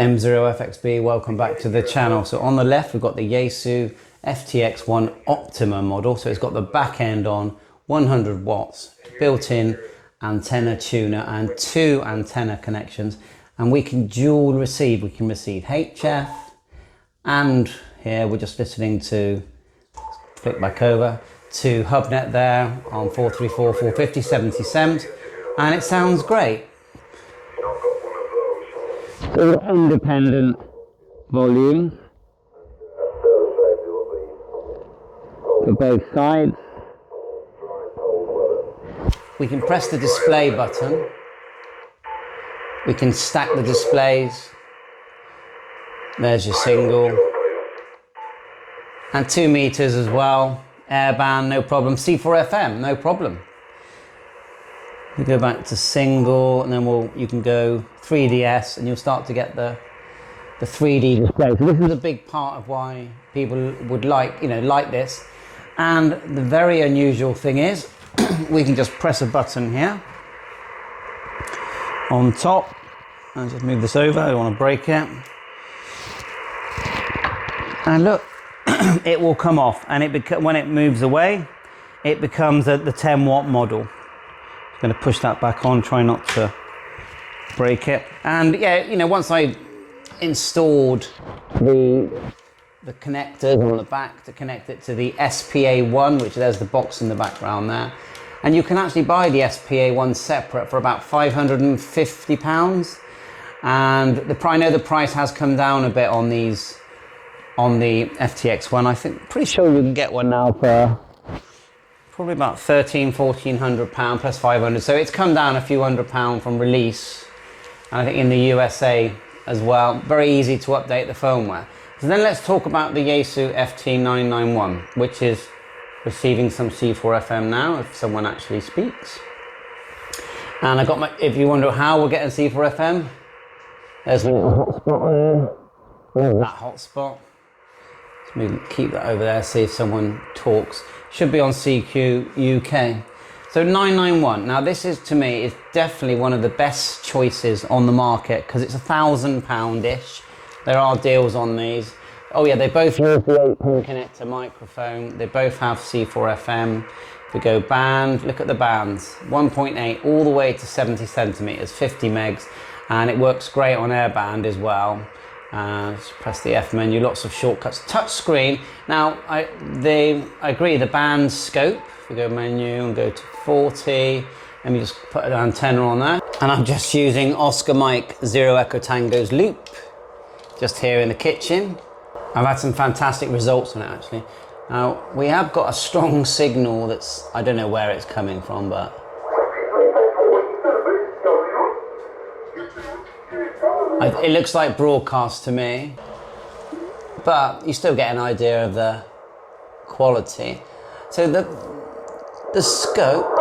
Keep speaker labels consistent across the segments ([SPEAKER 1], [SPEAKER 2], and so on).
[SPEAKER 1] M0FXB, welcome back to the channel. So on the left we've got the Yaesu FTX-1 Optima model. So it's got the back end on 100 watts, built-in antenna tuner and 2 antenna connections, and we can dual receive. We can receive HF, and here we're just listening to, flick back over to HubNet there on 434, 450, 70 sems, and it sounds great. So independent volume for both sides. We can press the display button. We can stack the displays. There's your single. And 2 meters as well. Airband, no problem. C4 FM, no problem. We go back to single, and then you can go 3DS, and you'll start to get the 3D display. So this is a big part of why people would like this. And the very unusual thing is, we can just press a button here on top. I'll just move this over, I don't want to break it. And look, it will come off, and when it moves away, it becomes the 10-watt model. I'm going to push that back on, try not to break it. And yeah, once I installed the connectors on the back to connect it to the SPA1, which there's the box in the background there, and you can actually buy the SPA1 separate for about £550. And I know the price has come down a bit on these, on the FTX1. I think, pretty sure you can get one now for probably about £1,400 plus 500. So it's come down a few £100 from release. And I think in the USA as well. Very easy to update the firmware. So then let's talk about the Yaesu FT-991, which is receiving some C4 FM now, if someone actually speaks. And I got if you wonder how we're getting C4 FM, there's a little hotspot there. That hotspot. So keep that over there, see if someone talks. Should be on CQ UK. So 991. Now this is, to me, is definitely one of the best choices on the market because it's £1,000-ish. There are deals on these. Oh yeah, they both use the 8-pin connector microphone. They both have C4 FM. If we go band, look at the bands. 1.8 all the way to 70 centimeters, 50 megs, and it works great on airband as well. Just press the F menu, lots of shortcuts. Touch screen. Now, I agree, the band scope, if we go menu and go to 40, let me just put an antenna on there. And I'm just using Oscar Mike 0 Echo Tango's loop, just here in the kitchen. I've had some fantastic results on it actually. Now, we have got a strong signal that's, I don't know where it's coming from, but it looks like broadcast to me, but you still get an idea of the quality. So the scope,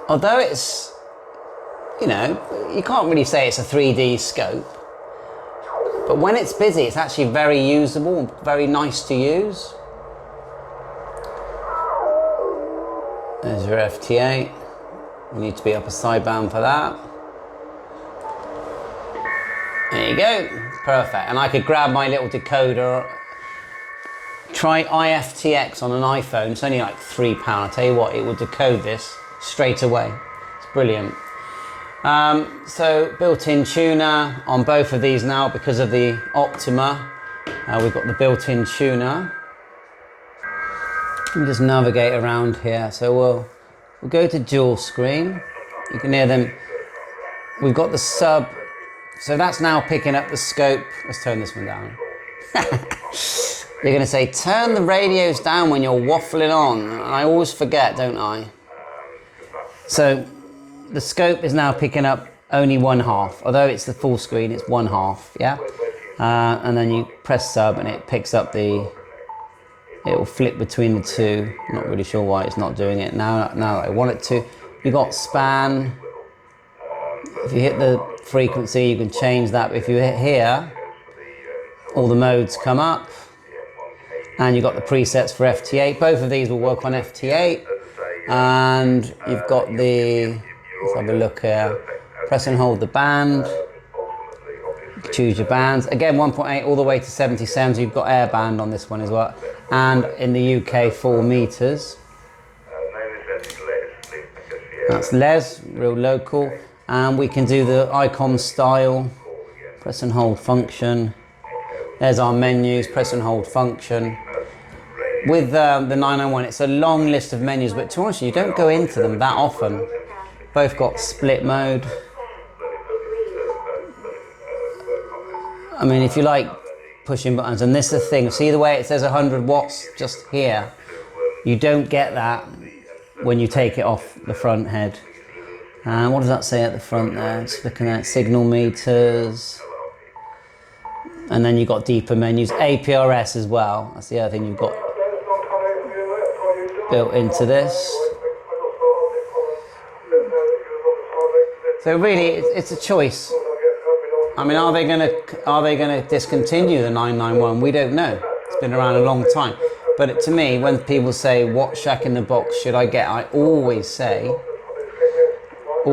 [SPEAKER 1] although it's, you can't really say it's a 3D scope, but when it's busy, it's actually very usable and very nice to use. There's your FT8. You need to be upper sideband for that. There you go, perfect. And I could grab my little decoder. Try IFTX on an iPhone, it's only like £3. I tell you what, it will decode this straight away. It's brilliant. So built-in tuner on both of these now because of the Optima. We've got the built-in tuner. Let me just navigate around here. So we'll go to dual screen. You can hear them. We've got the sub. So that's now picking up the scope. Let's turn this one down. You're going to say, turn the radios down when you're waffling on. And I always forget, don't I? So the scope is now picking up only 1/2. Although it's the full screen, it's 1/2, yeah? And then you press sub and it picks up it will flip between the two. I'm not really sure why it's not doing it now that I want it to. You've got span. If you hit the frequency, you can change that. If you hit here, all the modes come up. And you've got the presets for FT8. Both of these will work on FT8. And you've got the Let's have a look here. Press and hold the band. Choose your bands. Again, 1.8 all the way to 77, so you've got air band on this one as well. And in the UK, 4 meters. That's Les, real local. And we can do the icon style. Press and hold function. There's our menus, press and hold function. With the 991, it's a long list of menus, but to be honest, you don't go into them that often. Both got split mode. I mean, if you like pushing buttons, and this is the thing, see the way it says 100 watts just here? You don't get that when you take it off the front head. And what does that say at the front there? Just looking at signal meters. And then you've got deeper menus, APRS as well. That's the other thing you've got built into this. So really, it's a choice. I mean, are they gonna discontinue the 991? We don't know. It's been around a long time. But to me, when people say, what Shack in the Box should I get? I always say the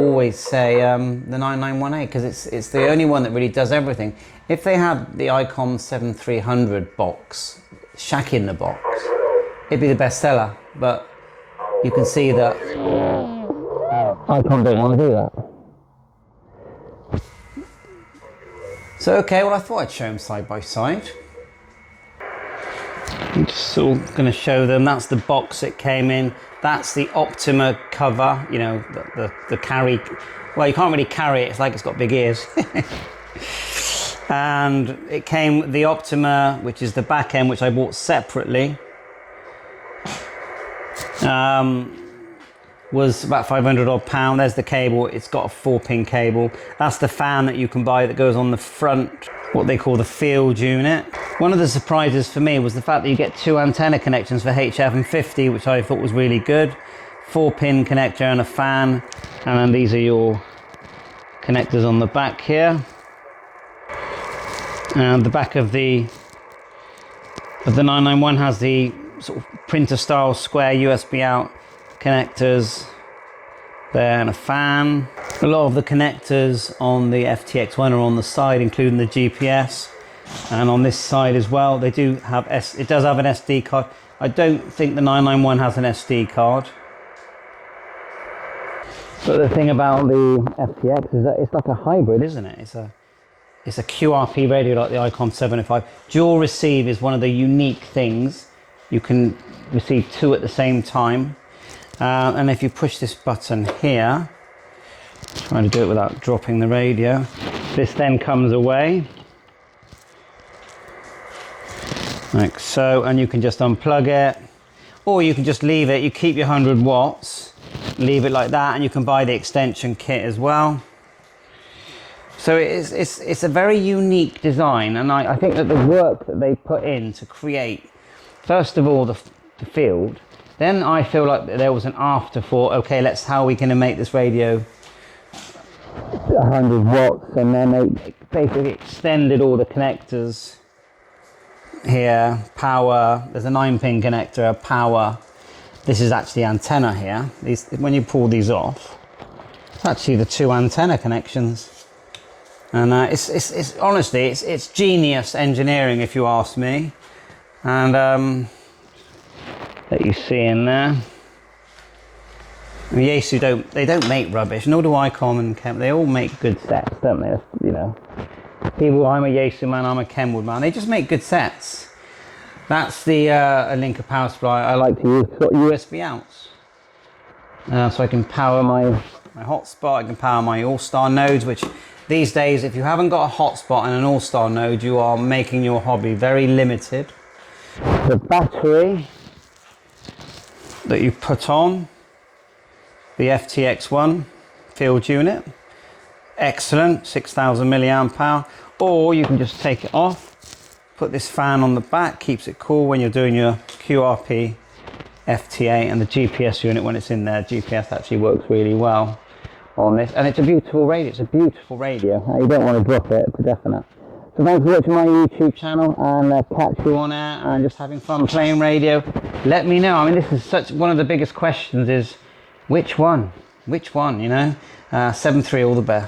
[SPEAKER 1] 991a, because it's the only one that really does everything. If they had the Icon 7300 box, Shack in the Box, it'd be the best seller. But you can see that Icon don't want to do that. So okay, well I thought I'd show them side by side. I'm just sort of going to show them. That's the box it came in. That's the Optima cover. You know, the carry. Well, you can't really carry it. It's like it's got big ears. And it came the Optima, which is the back end, which I bought separately. Was about 500 odd pound. There's the cable. It's got a 4-pin cable. That's the fan that you can buy that goes on the front, what they call the field unit. One of the surprises for me was the fact that you get 2 antenna connections for HF and 50, which I thought was really good. 4-pin connector and a fan. And then these are your connectors on the back here. And the back of the 991 has the sort of printer style square USB out connectors there and a fan. A lot of the connectors on the FTX-1 are on the side, including the GPS, and on this side as well they do have it does have an SD card. I don't think the 991 has an SD card, but the thing about the FTX is that it's like a hybrid, isn't it? It's a QRP radio like the Icon 705. Dual receive is one of the unique things. You can receive 2 at the same time. And if you push this button here, trying to do it without dropping the radio, this then comes away like so, and you can just unplug it, or you can just leave it. You keep your 100 watts, leave it like that, and you can buy the extension kit as well. So it's a very unique design, and I think that the work that they put in to create, first of all, the field. Then I feel like there was an after thought, okay, how are we going to make this radio 100 watts? And then they basically extended all the connectors here. Power, there's a 9-pin connector, power. This is actually antenna here. When you pull these off, it's actually the 2 antenna connections. And it's honestly, it's genius engineering, if you ask me. And that you see in there. And Yaesu don't make rubbish, nor do Icon and Chem. They all make good sets, don't they? You know, people. I'm a Yaesu man. I'm a Kenwood man. They just make good sets. That's the a Linker power supply I like to use. It's got USB outs, so I can power my hotspot. I can power my All-Star nodes, which these days, if you haven't got a hotspot and an All-Star node, you are making your hobby very limited. The battery that you put on the FTX-1 field unit, excellent, 6,000 milliamp hour. Or you can just take it off, put this fan on the back, keeps it cool when you're doing your QRP FTA, and the GPS unit, when it's in there, GPS actually works really well on this. And it's a beautiful radio. It's a beautiful radio. You don't want to drop it, for definite. So thanks for watching my YouTube channel, and catch you on air and just having fun playing radio. Let me know. I mean, this is one of the biggest questions is, which one? which one, you know? 7.3, all the best.